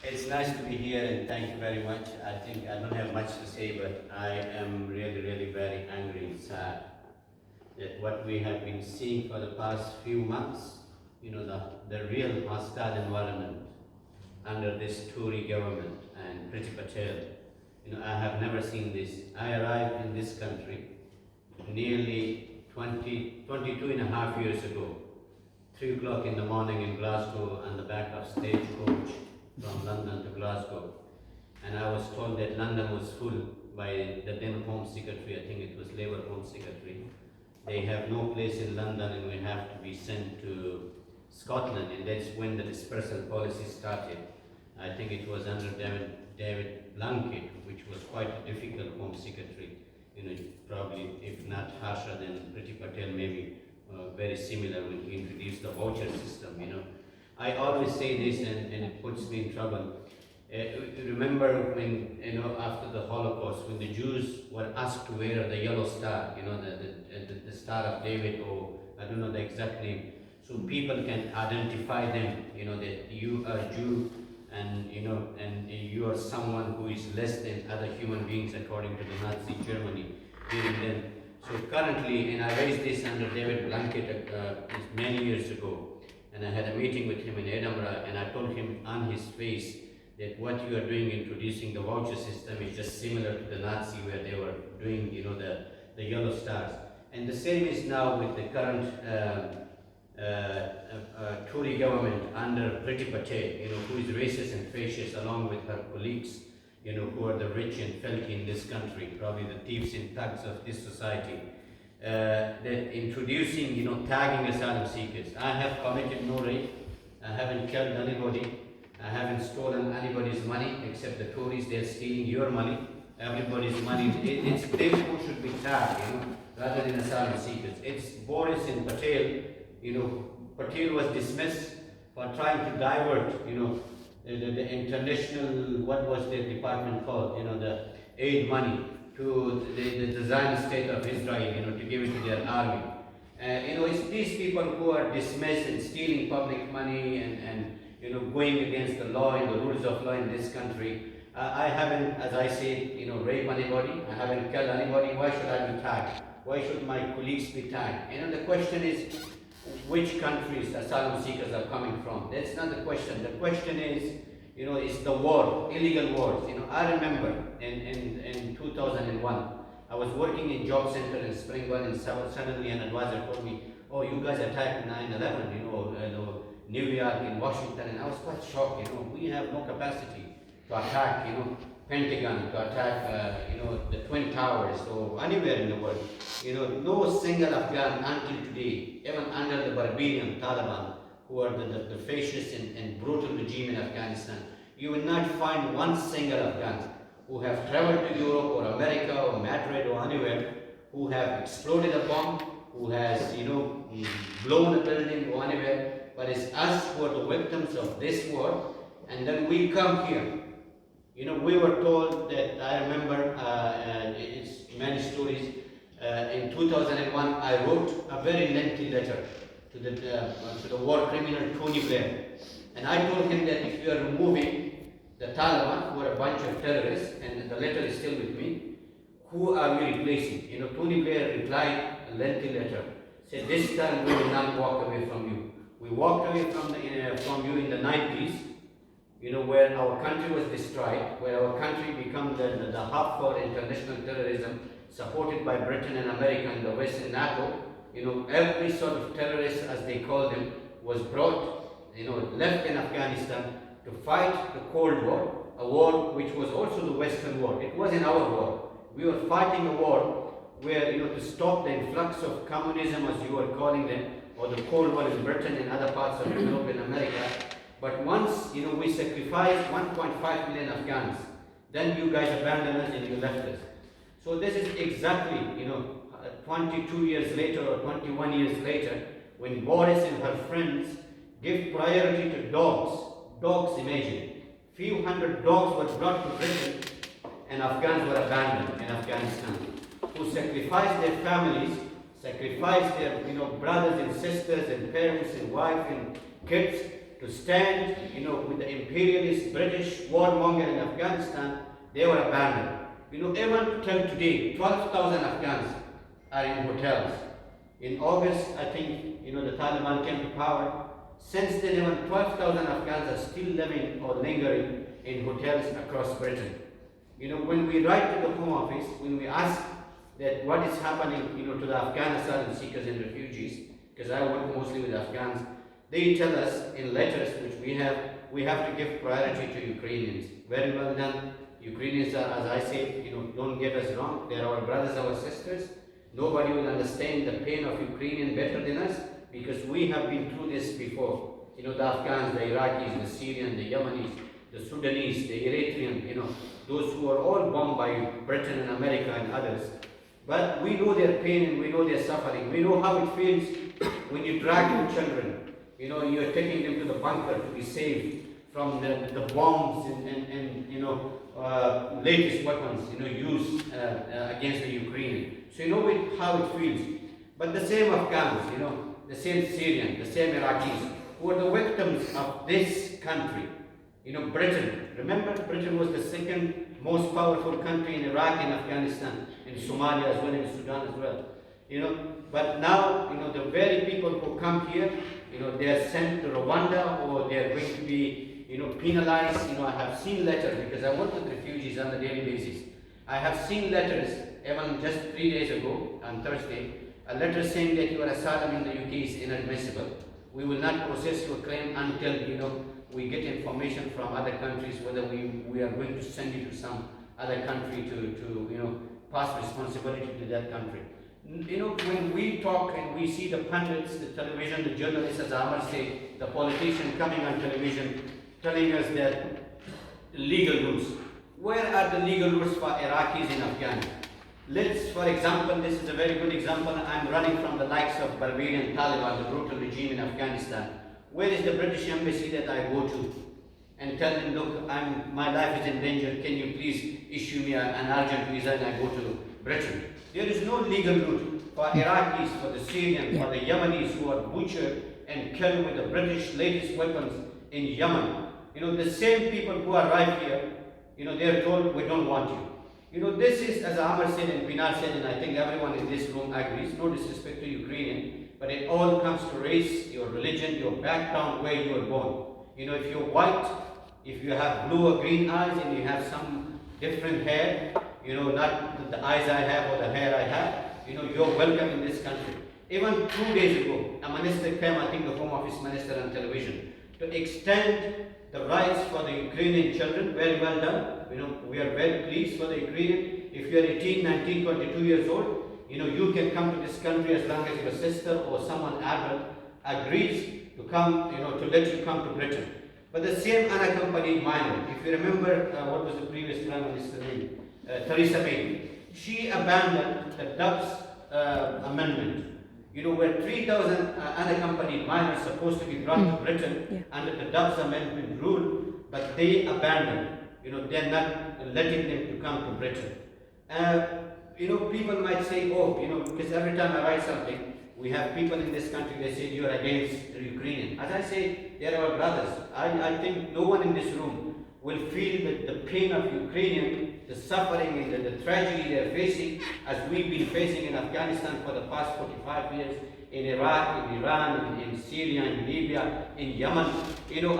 It's nice to be here and thank you very much. I think I don't have much to say, but I am really, really very angry and sad that what we have been seeing for the past few months, the real hostile environment under this Tory government and Priti Patel. I have never seen this. I arrived in this country nearly 22 and a half years ago, 3 o'clock in the morning in Glasgow on the back of stagecoach from London to Glasgow. And I was told that London was full by the then Home Secretary, I think it was Labour Home Secretary. They have no place in London and we have to be sent to Scotland, and that's when the dispersal policy started. I think it was under David Blunkett, which was quite a difficult Home Secretary. Probably if not harsher than Priti Patel, maybe very similar when he introduced the voucher system. I always say this, and it puts me in trouble. Remember when, after the Holocaust, when the Jews were asked to wear the yellow star, the Star of David, or I don't know the exact name, so people can identify them, that you are Jew, and you are someone who is less than other human beings according to the Nazi Germany during then. So currently, and I raised this under David Blunkett many years ago, and I had a meeting with him in Edinburgh, and I told him on his face that what you are doing introducing the voucher system is just similar to the Nazi where they were doing, the yellow stars. And the same is now with the current Tory government under Priti Patel, who is racist and fascist along with her colleagues, who are the rich and filthy in this country, probably the thieves and thugs of this society. That introducing, tagging asylum seekers. I have committed no rape, I haven't killed anybody, I haven't stolen anybody's money except the Tories. They're stealing your money, everybody's money. It's them who should be tagged, rather than asylum seekers. It's Boris and Patel. Patel was dismissed for trying to divert, the international, what was their department called, the aid money to the Zionist state of Israel, to give it to their army. It's these people who are dismissed and stealing public money and going against the law and the rules of law in this country. I haven't, as I said, raped anybody. I haven't killed anybody. Why should I be tagged? Why should my colleagues be tagged? The question is, which countries asylum seekers are coming from? That's not the question. The question is, it's the war, illegal wars. I remember in 2001, I was working in job center in Springville, and suddenly an advisor told me, "Oh, you guys attacked 9/11, New York, in Washington," and I was quite shocked. We have no capacity to attack, Pentagon, to attack, the Twin Towers, or anywhere in the world. No single Afghan until today, even under the barbarian Taliban, who are the fascist and brutal regime in Afghanistan, you will not find one single Afghan who have traveled to Europe or America or Madrid or anywhere, who have exploded a bomb, who has, blown a building or anywhere, but it's us who are the victims of this war, and then we come here. We were told that, I remember, it's many stories, in 2001, I wrote a very lengthy letter to the war criminal Tony Blair, and I told him that if you are removing the Taliban, who are a bunch of terrorists, and the letter is still with me, who are we replacing? Tony Blair replied a lengthy letter, said, "This time we will not walk away from you. We walked away from you in the 90s, where our country was destroyed, where our country became the hub for international terrorism, supported by Britain and America and the West and NATO. Every sort of terrorist, as they call them, was brought, left in Afghanistan to fight the Cold War, a war which was also the Western war. It wasn't our war. We were fighting a war where, to stop the influx of communism, as you are calling them, or the Cold War in Britain and other parts of Europe and America. But once, we sacrificed 1.5 million Afghans, then you guys abandoned us and you left us." So this is exactly, 22 years later or 21 years later, when Boris and her friends give priority to dogs. Dogs, imagine. Few hundred dogs were brought to Britain and Afghans were abandoned in Afghanistan, who sacrificed their families, sacrificed their brothers and sisters and parents and wife and kids to to stand, with the imperialist British warmonger in Afghanistan, they were abandoned. Even till today, 12,000 Afghans are in hotels. In August, I think, the Taliban came to power. Since then, even 12,000 Afghans are still living or lingering in hotels across Britain. When we write to the Home Office, when we ask that what is happening, to the Afghan asylum seekers and refugees, because I work mostly with Afghans, they tell us in letters which we have to give priority to Ukrainians. Very well done. Ukrainians are, as I say, don't get us wrong, they are our brothers, our sisters. Nobody will understand the pain of Ukrainian better than us, because we have been through this before. The Afghans, the Iraqis, the Syrians, the Yemenis, the Sudanese, the Eritrean, those who are all bombed by Britain and America and others. But we know their pain and we know their suffering. We know how it feels when you drag your children. You're taking them to the bunker to be saved from the bombs and latest weapons, used against the Ukrainian. So you know how it feels. But the same Afghans, the same Syrians, the same Iraqis, who are the victims of this country. Britain. Remember, Britain was the second most powerful country in Iraq and Afghanistan, in Somalia as well, in Sudan as well. But now, the very people who come here, they are sent to Rwanda, or they are going to be, penalized. I have seen letters, because I work with refugees on a daily basis. I have seen letters, even just 3 days ago, on Thursday, a letter saying that your asylum in the UK is inadmissible. We will not process your claim until, we get information from other countries whether we are going to send you to some other country to pass responsibility to that country. When we talk and we see the pundits, the television, the journalists, as Amar say, the politician coming on television telling us that legal rules. Where are the legal rules for Iraqis in Afghanistan? For example, this is a very good example. I'm running from the likes of Barbarian Taliban, the brutal regime in Afghanistan. Where is the British embassy that I go to and tell them, look, my life is in danger, can you please issue me an urgent visa and I go to Britain? There is no legal route for Iraqis, for the Syrians, for the Yemenis who are butchered and killed with the British latest weapons in Yemen. The same people who arrive here, they are told, we don't want you. This is, as Amar said and Pinar said, and I think everyone in this room agrees, no disrespect to Ukrainian, but it all comes to race, your religion, your background, where you were born. If you're white, if you have blue or green eyes, and you have some different hair, not the eyes I have or the hair I have, you're welcome in this country. Even 2 days ago, a minister came, I think the Home Office minister on television, to extend the rights for the Ukrainian children. Very well done. We are very pleased for the Ukrainian. If you are 18, 19, 22 years old, you can come to this country as long as your sister or someone adult agrees to come, to let you come to Britain. But the same unaccompanied minor, if you remember, what was the previous Prime Minister's name? Theresa May. She abandoned the Dubs Amendment, where 3,000 unaccompanied minors supposed to be brought to Britain under the Dubs Amendment rule, but they abandoned. They're not letting them to come to Britain. People might say, because every time I write something, we have people in this country, they say you are against the Ukrainian. As I say, they are our brothers. I think no one in this room will feel the pain of Ukrainian, the suffering and the tragedy they are facing, as we've been facing in Afghanistan for the past 45 years, in Iraq, in Iran, in Syria, in Libya, in Yemen.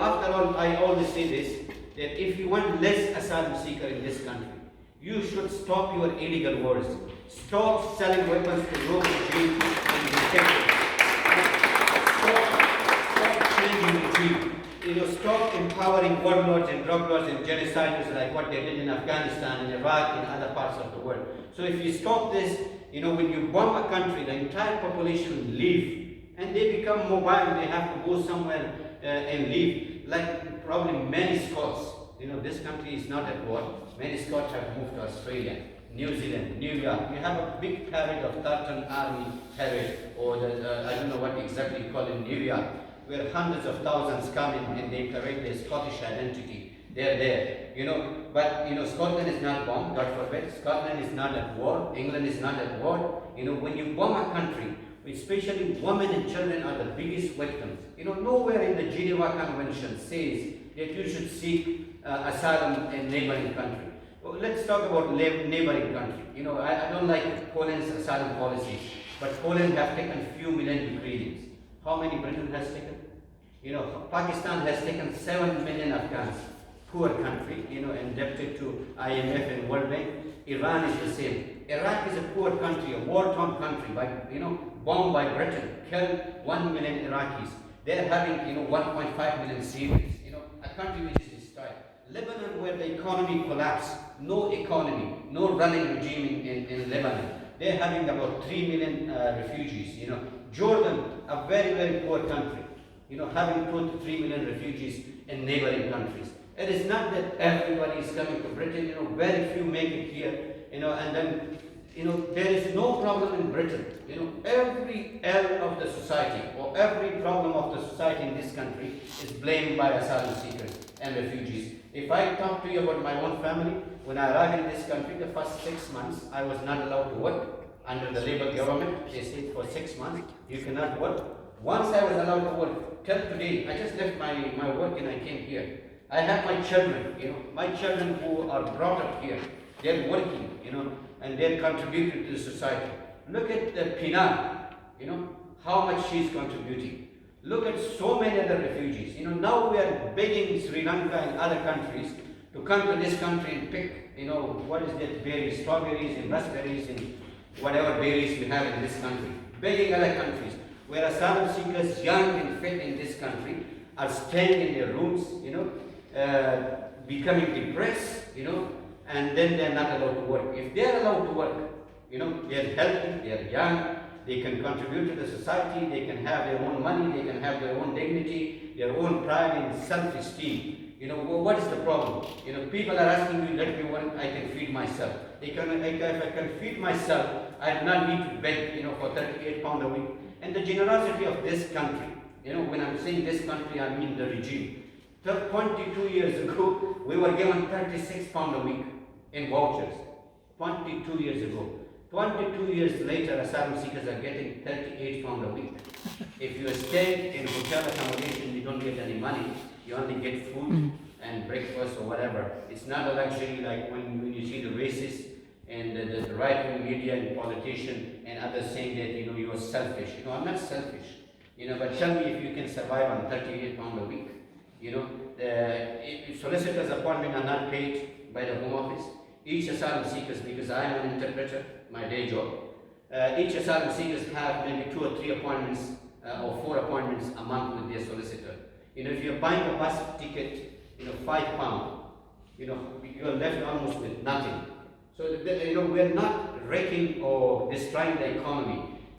After all, I always say this, that if you want less asylum seeker in this country, you should stop your illegal wars. Stop selling weapons to rogue regime and dictators. Stop changing regime. Stop empowering warlords and drug lords and genociders like what they did in Afghanistan, in Iraq, and other parts of the world. So if you stop this, when you bomb a country, the entire population will leave. And they become mobile, they have to go somewhere and leave. Like probably many Scots. This country is not at war. Many Scots have moved to Australia, New Zealand, New York. You have a big parade of Tartan Army parade, or I don't know what exactly you call it in New York, where hundreds of thousands come in and they parade their Scottish identity. They're there, But Scotland is not bombed, God forbid. Scotland is not at war. England is not at war. When you bomb a country, especially women and children are the biggest victims. Nowhere in the Geneva Convention says that you should seek asylum in neighboring country. Well, let's talk about neighboring country. I don't like Poland's asylum policy, but Poland have taken few million Ukrainians. How many Britain has taken? Pakistan has taken 7 million Afghans, poor country, indebted to IMF and World Bank. Iran is the same. Iraq is a poor country, a war-torn country, bombed by Britain, killed 1 million Iraqis. They're having, 1.5 million Syrians, a country which is destroyed. Lebanon, where the economy collapsed, no economy, no running regime in Lebanon. They're having about 3 million refugees, Jordan, a very, very poor country, having 2 to 3 million refugees in neighboring countries. It is not that everybody is coming to Britain, very few make it here, and then, there is no problem in Britain. Every L of the society or every problem of the society in this country is blamed by asylum seekers and refugees. If I talk to you about my own family, when I arrived in this country, the first 6 months, I was not allowed to work. Under the Labour government, they said for 6 months, you cannot work. Once I was allowed to work, till today, I just left my work and I came here. I have my children, my children who are brought up here, they're working, and they're contributing to the society. Look at Pinar, how much she's contributing. Look at so many other refugees. Now we are begging Sri Lanka and other countries to come to this country and pick, what is that berries, strawberries and raspberries and whatever berries we have in this country. Begging other countries, where asylum seekers, young and fit in this country, are staying in their rooms, becoming depressed, and then they're not allowed to work. If they're allowed to work, they're healthy, they're young, they can contribute to the society, they can have their own money, they can have their own dignity, their own pride and self-esteem. What is the problem? People are asking me, let me work, I can feed myself. If I can feed myself, I do not need to beg, for 38 pounds a week. And the generosity of this country, when I'm saying this country, I mean the regime. 22 years ago, we were given 36 pounds a week in vouchers. 22 years ago. 22 years later, asylum seekers are getting 38 pounds a week. If you are staying in hotel accommodation, you don't get any money. You only get food and breakfast or whatever. It's not a luxury like when you see the racists and the right-wing media and politicians and others saying that, you are selfish. I'm not selfish. But tell me if you can survive on 38 pounds a week. The solicitors' appointment are not paid by the Home Office. Each asylum seekers, because I am an interpreter, my day job, each asylum seekers have maybe 2 or 3 appointments or 4 appointments a month with their solicitor. If you're buying a bus ticket, £5, you're left almost with nothing. So, we're not wrecking or destroying the economy.